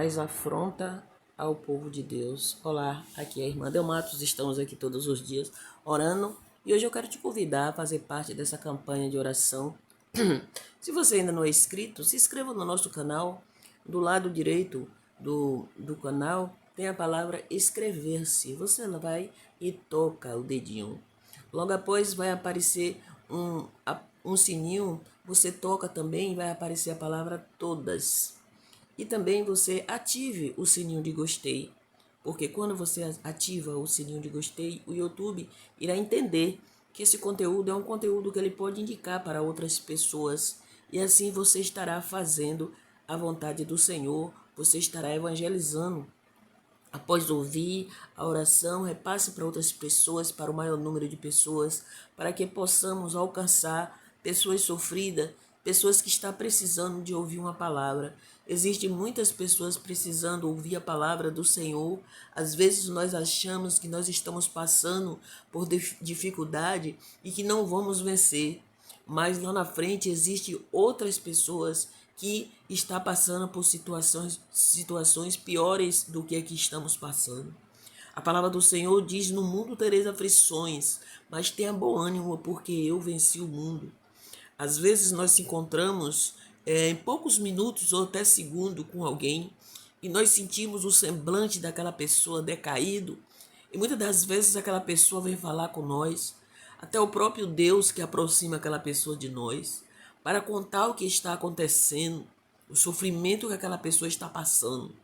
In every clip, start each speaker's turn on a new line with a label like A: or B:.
A: as afronta ao povo de Deus. Olá, aqui é a irmã Del Matos, estamos aqui todos os dias orando e hoje eu quero te convidar a fazer parte dessa campanha de oração. Se você ainda não é inscrito, se inscreva no nosso canal. Do lado direito do canal tem a palavra inscrever-se. Você vai e toca o dedinho. Logo após vai aparecer um sininho, você toca também e vai aparecer a palavra todas. E também você ative o sininho de gostei, porque quando você ativa o sininho de gostei, o YouTube irá entender que esse conteúdo é um conteúdo que ele pode indicar para outras pessoas e assim você estará fazendo a vontade do Senhor, você estará evangelizando. Após ouvir a oração, repasse para outras pessoas, para o maior número de pessoas, para que possamos alcançar pessoas sofridas, pessoas que estão precisando de ouvir uma palavra. Existem muitas pessoas precisando ouvir a palavra do Senhor. Às vezes nós achamos que nós estamos passando por dificuldade e que não vamos vencer. Mas lá na frente existem outras pessoas que está passando por situações piores do que a que estamos passando. A palavra do Senhor diz: no mundo tereis aflições, mas tenha bom ânimo, porque eu venci o mundo. Às vezes nós se encontramos em poucos minutos ou até segundo com alguém e nós sentimos o semblante daquela pessoa decaído e muitas das vezes aquela pessoa vem falar com nós, até o próprio Deus que aproxima aquela pessoa de nós, para contar o que está acontecendo, o sofrimento que aquela pessoa está passando.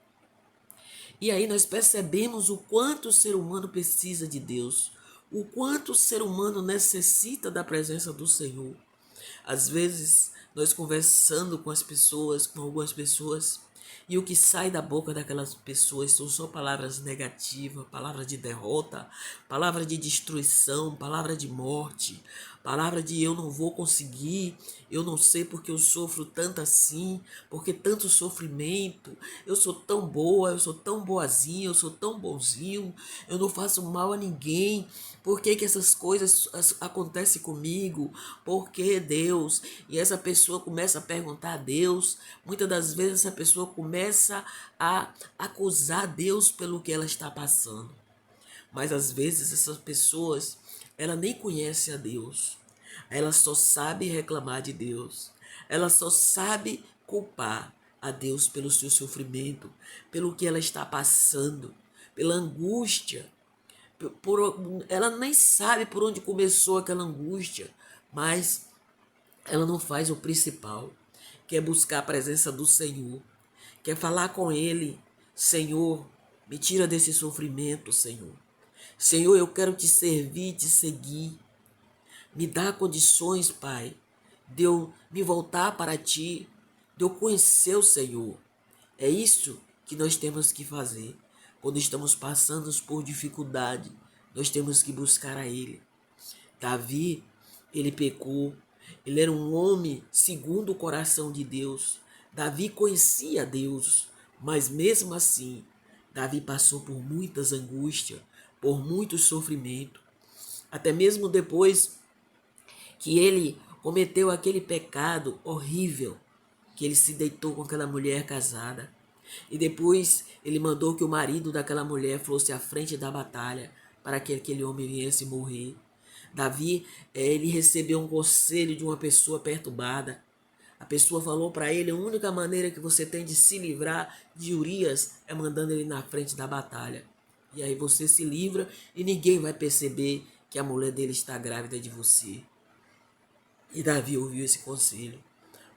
A: E aí nós percebemos o quanto o ser humano precisa de Deus, o quanto o ser humano necessita da presença do Senhor. Às vezes, nós conversando com as pessoas, com algumas pessoas, e o que sai da boca daquelas pessoas são só palavras negativas, palavras de derrota, palavra de destruição, palavra de morte, palavra de eu não vou conseguir, eu não sei porque eu sofro tanto assim, porque tanto sofrimento, eu sou tão boa, eu sou tão boazinha, eu sou tão bonzinho, eu não faço mal a ninguém, por que que essas coisas acontecem comigo? Por que Deus? E essa pessoa começa a perguntar a Deus, muitas das vezes essa pessoa começa a acusar Deus pelo que ela está passando. Mas às vezes essas pessoas, ela nem conhece a Deus. Ela só sabe reclamar de Deus. Ela só sabe culpar a Deus pelo seu sofrimento, pelo que ela está passando, pela angústia. Ela nem sabe por onde começou aquela angústia, mas ela não faz o principal, que é buscar a presença do Senhor, quer falar com Ele. Senhor, me tira desse sofrimento, Senhor. Senhor, eu quero te servir, te seguir. Me dá condições, Pai, de eu me voltar para Ti, de eu conhecer o Senhor. É isso que nós temos que fazer. Quando estamos passando por dificuldade, nós temos que buscar a Ele. Davi, ele pecou, ele era um homem segundo o coração de Deus. Davi conhecia Deus, mas mesmo assim, Davi passou por muitas angústias, por muito sofrimento. Até mesmo depois que ele cometeu aquele pecado horrível, que ele se deitou com aquela mulher casada. E depois ele mandou que o marido daquela mulher fosse à frente da batalha para que aquele homem viesse morrer. Davi, ele recebeu um conselho de uma pessoa perturbada. A pessoa falou para ele: a única maneira que você tem de se livrar de Urias é mandando ele na frente da batalha. E aí você se livra e ninguém vai perceber que a mulher dele está grávida de você. E Davi ouviu esse conselho.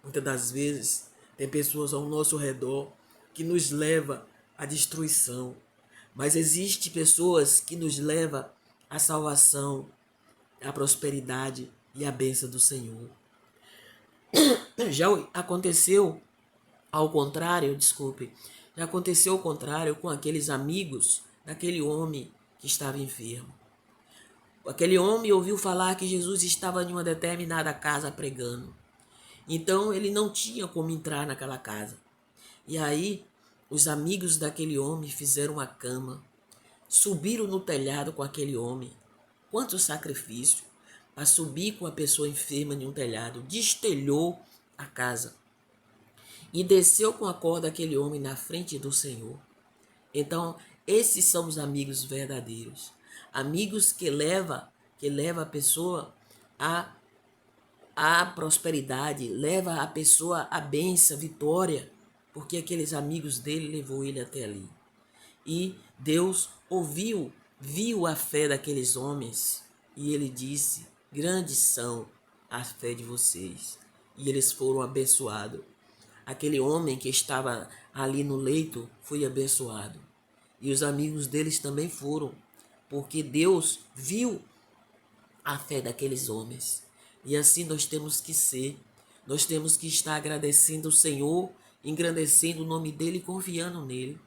A: Muitas das vezes tem pessoas ao nosso redor que nos leva à destruição, mas existe pessoas que nos levam à salvação, à prosperidade e à bênção do Senhor. Já aconteceu ao contrário, desculpe, já aconteceu ao contrário com aqueles amigos daquele homem que estava enfermo. Aquele homem ouviu falar que Jesus estava em uma determinada casa pregando. Então ele não tinha como entrar naquela casa. E aí os amigos daquele homem fizeram uma cama, subiram no telhado com aquele homem. Quanto sacrifício para subir com a pessoa enferma em um telhado, destelhou a casa. E desceu com a corda aquele homem na frente do Senhor. Então, esses são os amigos verdadeiros. Amigos que leva a pessoa a prosperidade, leva a pessoa à bênção, vitória, porque aqueles amigos dele levou ele até ali. E Deus viu a fé daqueles homens, e ele disse: grandes são a fé de vocês. E eles foram abençoados. Aquele homem que estava ali no leito foi abençoado. E os amigos deles também foram, porque Deus viu a fé daqueles homens. E assim nós temos que ser. Nós temos que estar agradecendo o Senhor, engrandecendo o nome dele e confiando nele.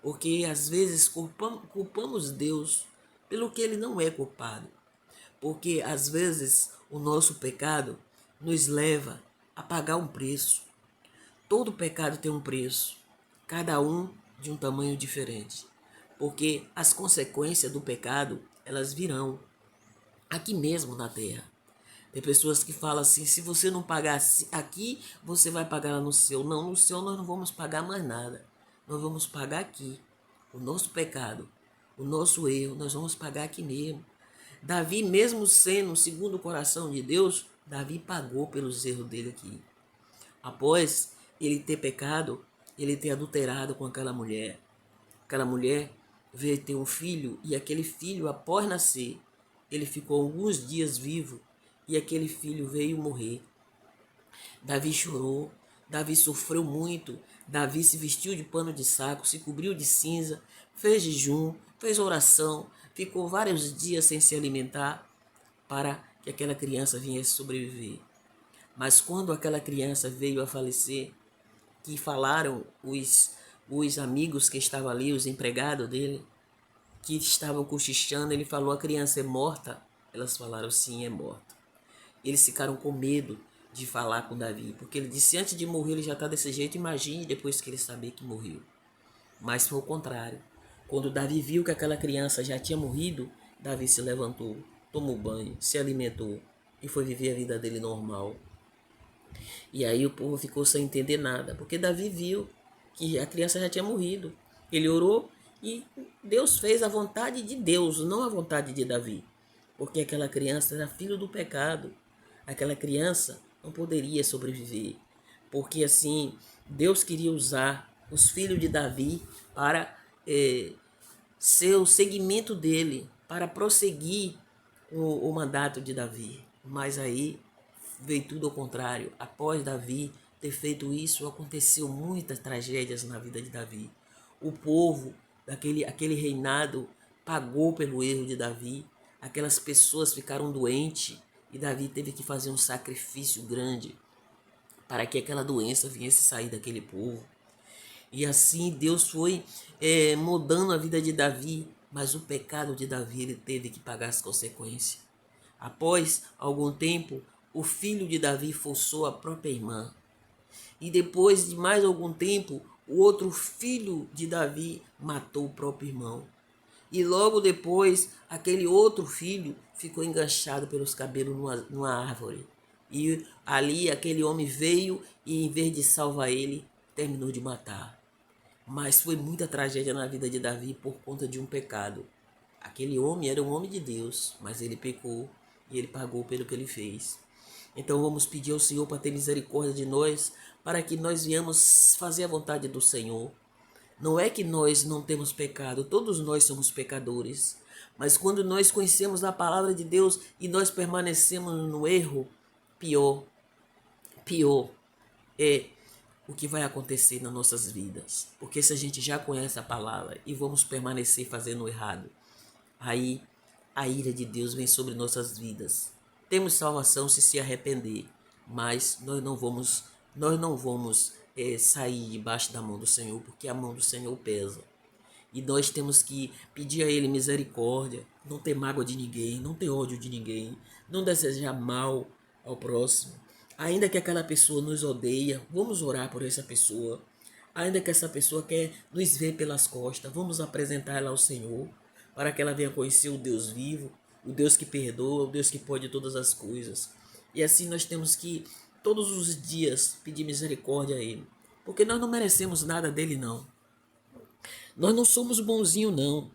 A: Porque às vezes culpamos Deus pelo que ele não é culpado. Porque às vezes o nosso pecado nos leva a pagar um preço. Todo pecado tem um preço, cada um de um tamanho diferente. Porque as consequências do pecado, elas virão aqui mesmo na terra. Tem pessoas que falam assim: se você não pagar aqui, você vai pagar lá no céu. Não, no céu nós não vamos pagar mais nada. Nós vamos pagar aqui. O nosso pecado, o nosso erro, nós vamos pagar aqui mesmo. Davi, mesmo sendo segundo o coração de Deus, Davi pagou pelos erros dele aqui. Após ele ter pecado, ele ter adulterado com aquela mulher. Aquela mulher veio ter um filho, e aquele filho, após nascer, ele ficou alguns dias vivo, e aquele filho veio morrer. Davi chorou, Davi sofreu muito, Davi se vestiu de pano de saco, se cobriu de cinza, fez jejum, fez oração, ficou vários dias sem se alimentar para que aquela criança viesse sobreviver. Mas quando aquela criança veio a falecer, que falaram os amigos que estavam ali, os empregados dele, que estavam cochichando, ele falou: a criança é morta? Elas falaram: sim, é morta. Eles ficaram com medo de falar com Davi, porque ele disse: antes de morrer ele já está desse jeito, imagine depois que ele saber que morreu. Mas foi o contrário. Quando Davi viu que aquela criança já tinha morrido, Davi se levantou, tomou banho, se alimentou e foi viver a vida dele normal. E aí o povo ficou sem entender nada, porque Davi viu que a criança já tinha morrido. Ele orou e Deus fez a vontade de Deus, não a vontade de Davi. Porque aquela criança era filho do pecado. Aquela criança não poderia sobreviver. Porque assim, Deus queria usar os filhos de Davi para ser o segmento dele, para prosseguir o mandato de Davi. Mas aí veio tudo ao contrário. Após Davi ter feito isso, aconteceu muitas tragédias na vida de Davi. O povo aquele reinado pagou pelo erro de Davi. Aquelas pessoas ficaram doentes e Davi teve que fazer um sacrifício grande para que aquela doença viesse sair daquele povo. E assim Deus foi mudando a vida de Davi, mas o pecado de Davi ele teve que pagar as consequências. Após algum tempo, o filho de Davi forçou a própria irmã. E depois de mais algum tempo, o outro filho de Davi matou o próprio irmão. E logo depois, aquele outro filho ficou enganchado pelos cabelos numa árvore. E ali aquele homem veio e, em vez de salvar ele, terminou de matar. Mas foi muita tragédia na vida de Davi por conta de um pecado. Aquele homem era um homem de Deus, mas ele pecou e ele pagou pelo que ele fez. Então vamos pedir ao Senhor para ter misericórdia de nós, para que nós venhamos fazer a vontade do Senhor. Não é que nós não temos pecado, todos nós somos pecadores. Mas quando nós conhecemos a palavra de Deus e nós permanecemos no erro, pior é o que vai acontecer nas nossas vidas. Porque se a gente já conhece a palavra e vamos permanecer fazendo o errado, aí a ira de Deus vem sobre nossas vidas. Temos salvação se arrepender, mas nós não vamos sair debaixo da mão do Senhor, porque a mão do Senhor pesa. E nós temos que pedir a Ele misericórdia, não ter mágoa de ninguém, não ter ódio de ninguém, não desejar mal ao próximo. Ainda que aquela pessoa nos odeia, vamos orar por essa pessoa. Ainda que essa pessoa quer nos ver pelas costas, vamos apresentar ela ao Senhor, para que ela venha conhecer o Deus vivo, o Deus que perdoa, o Deus que pode todas as coisas. E assim nós temos que todos os dias pedir misericórdia a Ele. porque nós não merecemos nada dele, não. Nós não somos bonzinhos, não.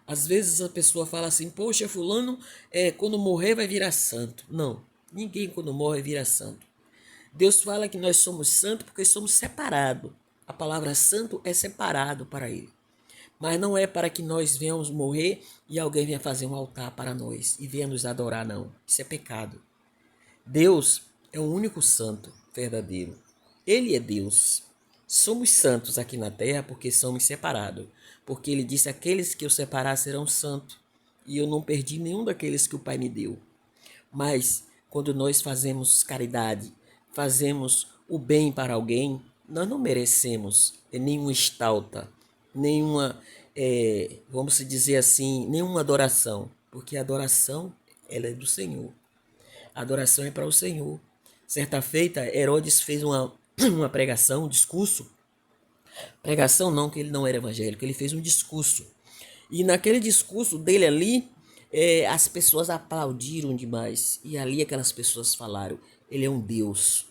A: Às vezes a pessoa fala assim, poxa, fulano, quando morrer vai virar santo. Não, ninguém quando morre vira santo. Deus fala que nós somos santos porque somos separados. A palavra santo é separado para ele. Mas não é para que nós venhamos morrer e alguém venha fazer um altar para nós e venha nos adorar, não. Isso é pecado. Deus é o único santo verdadeiro. Ele é Deus. Somos santos aqui na terra porque somos separados. Porque ele disse, aqueles que eu separar serão santos. E eu não perdi nenhum daqueles que o Pai me deu. Mas quando nós fazemos caridade, fazemos o bem para alguém, nós não merecemos nenhuma estalta, nenhuma, vamos dizer assim, nenhuma adoração. Porque a adoração, ela é do Senhor. A adoração é para o Senhor. Certa feita, Herodes fez uma pregação, um discurso. Pregação não, que ele não era evangélico, ele fez um discurso. E naquele discurso dele ali, as pessoas aplaudiram demais. E ali aquelas pessoas falaram, ele é um Deus.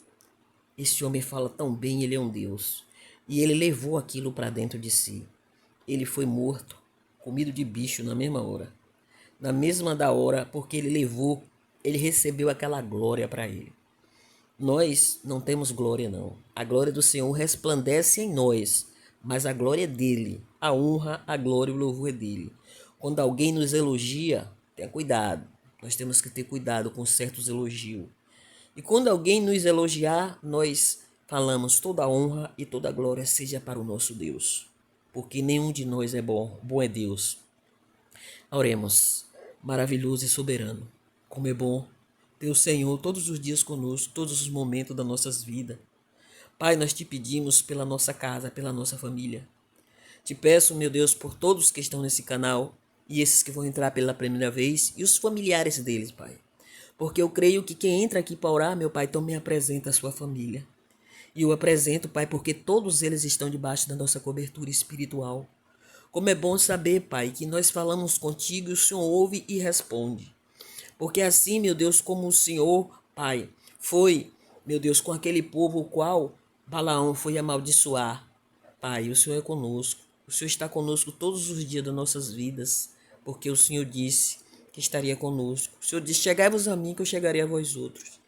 A: Esse homem fala tão bem, ele é um Deus. E ele levou aquilo para dentro de si. Ele foi morto, comido de bicho na mesma hora. Na mesma da hora, porque ele recebeu aquela glória para ele. Nós não temos glória, não. A glória do Senhor resplandece em nós, mas a glória é dele. A honra, a glória e o louvor é dele. Quando alguém nos elogia, tenha cuidado. Nós temos que ter cuidado com certos elogios. E quando alguém nos elogiar, nós falamos toda a honra e toda a glória seja para o nosso Deus. Porque nenhum de nós é bom, bom é Deus. Oremos, maravilhoso e soberano, como é bom ter o Senhor todos os dias conosco, todos os momentos das nossas vidas. Pai, nós te pedimos pela nossa casa, pela nossa família. Te peço, meu Deus, por todos que estão nesse canal e esses que vão entrar pela primeira vez e os familiares deles, Pai. Porque eu creio que quem entra aqui para orar, meu Pai, também apresenta a sua família. E eu apresento, Pai, porque todos eles estão debaixo da nossa cobertura espiritual. Como é bom saber, Pai, que nós falamos contigo e o Senhor ouve e responde. Porque assim, meu Deus, como o Senhor, Pai, foi, meu Deus, com aquele povo o qual Balaão foi amaldiçoar. Pai, o Senhor é conosco. O Senhor está conosco todos os dias das nossas vidas, porque o Senhor disse que estaria conosco. O Senhor disse, chegai-vos a mim que eu chegarei a vós outros.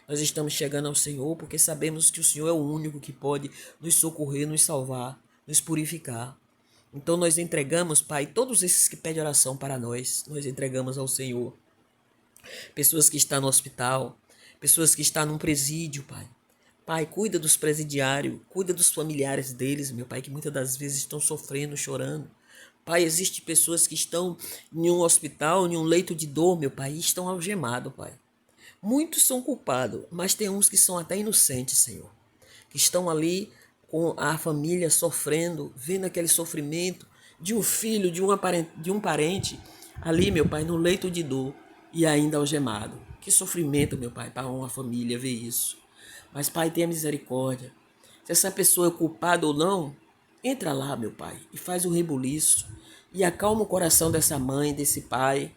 A: Nós estamos chegando ao Senhor porque sabemos que o Senhor é o único que pode nos socorrer, nos salvar, nos purificar. Então nós entregamos, Pai, todos esses que pedem oração para nós entregamos ao Senhor. Pessoas que estão no hospital, pessoas que estão num presídio, Pai. Pai, cuida dos presidiários, cuida dos familiares deles, meu Pai, que muitas das vezes estão sofrendo, chorando. Pai, existem pessoas que estão em um hospital, em um leito de dor, meu Pai, e estão algemados, Pai. Muitos são culpados, mas tem uns que são até inocentes, Senhor. Que estão ali com a família sofrendo, vendo aquele sofrimento de um filho, de um parente, ali, meu Pai, no leito de dor e ainda algemado. Que sofrimento, meu Pai, para uma família ver isso. Mas, Pai, tenha misericórdia. Se essa pessoa é culpada ou não, entra lá, meu Pai, e faz um rebuliço e acalma o coração dessa mãe, desse pai.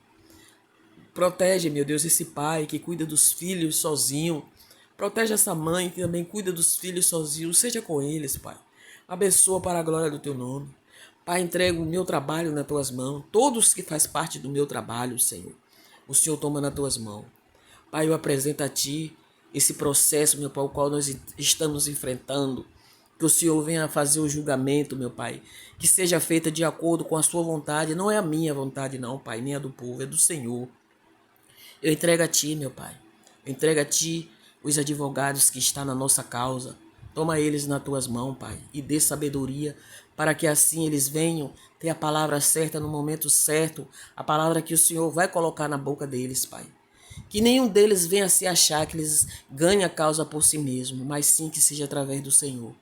A: Protege, meu Deus, esse pai que cuida dos filhos sozinho. Protege essa mãe que também cuida dos filhos sozinho. Seja com eles, Pai. Abençoa para a glória do Teu nome. Pai, entrego o meu trabalho nas Tuas mãos. Todos que faz parte do meu trabalho, Senhor. O Senhor toma nas Tuas mãos. Pai, eu apresento a Ti esse processo, meu Pai, o qual nós estamos enfrentando. Que o Senhor venha fazer o julgamento, meu Pai. Que seja feita de acordo com a Sua vontade. Não é a minha vontade, não, Pai, nem a do povo, é do Senhor. Eu entrego a Ti, meu Pai. Eu entrego a Ti os advogados que estão na nossa causa. Toma eles nas Tuas mãos, Pai, e dê sabedoria para que assim eles venham ter a palavra certa no momento certo, a palavra que o Senhor vai colocar na boca deles, Pai. Que nenhum deles venha se achar que eles ganhem a causa por si mesmo, mas sim que seja através do Senhor.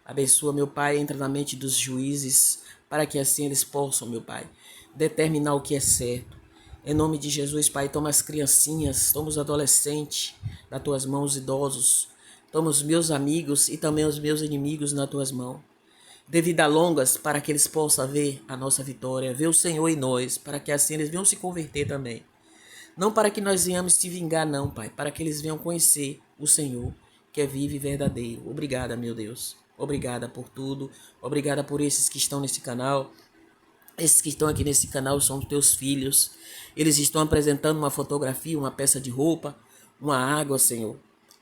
A: Abençoa, meu Pai, entra na mente dos juízes, para que assim eles possam, meu Pai, determinar o que é certo. Em nome de Jesus, Pai, toma as criancinhas, toma os adolescentes nas Tuas mãos, idosos. Toma os meus amigos e também os meus inimigos nas Tuas mãos. Dê vida longas para que eles possam ver a nossa vitória, ver o Senhor em nós, para que assim eles venham se converter também. Não para que nós venhamos te vingar, não, Pai, para que eles venham conhecer o Senhor, que é vivo e verdadeiro. Obrigada, meu Deus. Obrigada por tudo. Obrigada por esses que estão nesse canal. Esses que estão aqui nesse canal são os teus filhos. Eles estão apresentando uma fotografia, uma peça de roupa, uma água, Senhor.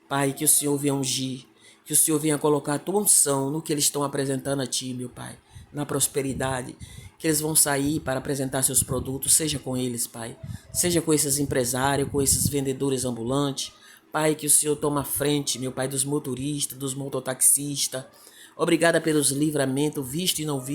A: Pai, que o Senhor venha ungir, que o Senhor venha colocar a tua unção no que eles estão apresentando a ti, meu Pai, na prosperidade. Que eles vão sair para apresentar seus produtos, seja com eles, Pai. Seja com esses empresários, com esses vendedores ambulantes. Pai, que o Senhor toma a frente, meu Pai, dos motoristas, dos mototaxistas. Obrigada pelos livramentos, visto e não visto.